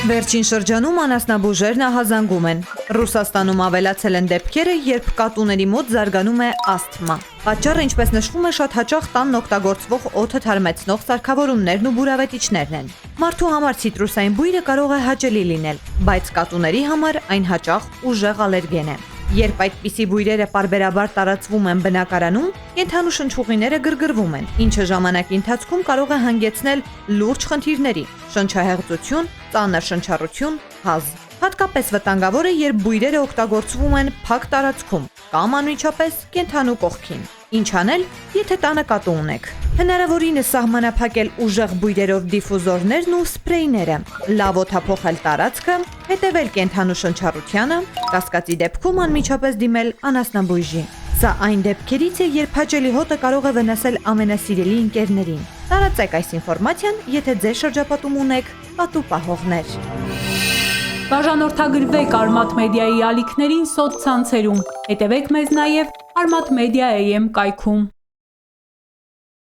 Վերջին շրջանում անասնաբուժերն ահազանգում են։ Ռուսաստանում ավելացել են դեպքերը, երբ կատուների մոտ զարգանում է ասթմա։ Պատճառը, ինչպես նշվում է, շատ հաճախ տանն օգտագործվող օդը թարմեցնող սարքավորումներն ու բուրավետիչներն են։ Մարդու համար ցիտրուսային բույրը կարող է հաճելի լինել, բայց կատուների համար այն հաճախ ուժեղ ալերգեն է։ Երբ այդպիսի բույրերը պարբերաբար տարածվում են բնակարանում, կենդանու շնչուղիները գրգռվում են, ինչը ժամանակի ընթացքում կարող է հանգեցնել լուրջ խնդիրների՝ շնչահեղձություն, ծանր շնչառություն, հազ։ Հատկապես վտանգավոր է, երբ բույրերը օգտագործվում են փակ տարածքում կամ անմիջապես կենդանու կողքին։ Ինչ անել, եթե տանը կատու ունեք։ Հնարավորինս սահմանափակել ուժեղ բույրերով դիֆուզորներն ու սփրեյները, լավ օդափոխել տարածքը, հետևել կենդանու շնչառությանը, կասկածի դեպքում անմիջապես դիմել անասնաբույժի։ Սա այն դեպքերից է, երբ հաճելի հոտը կարող է վնասել ամենասիրելի ընկերներին։ Տարածեք այս ինֆորմացիան, եթե ձեր շրջապատում ունեք կատու պահողներ։ Բաժանորդագրվեք Արմաթ մեդիայի ալիքներին սոցցանցերում, հետևեք մեզ նաև Armat Media AM կայքում։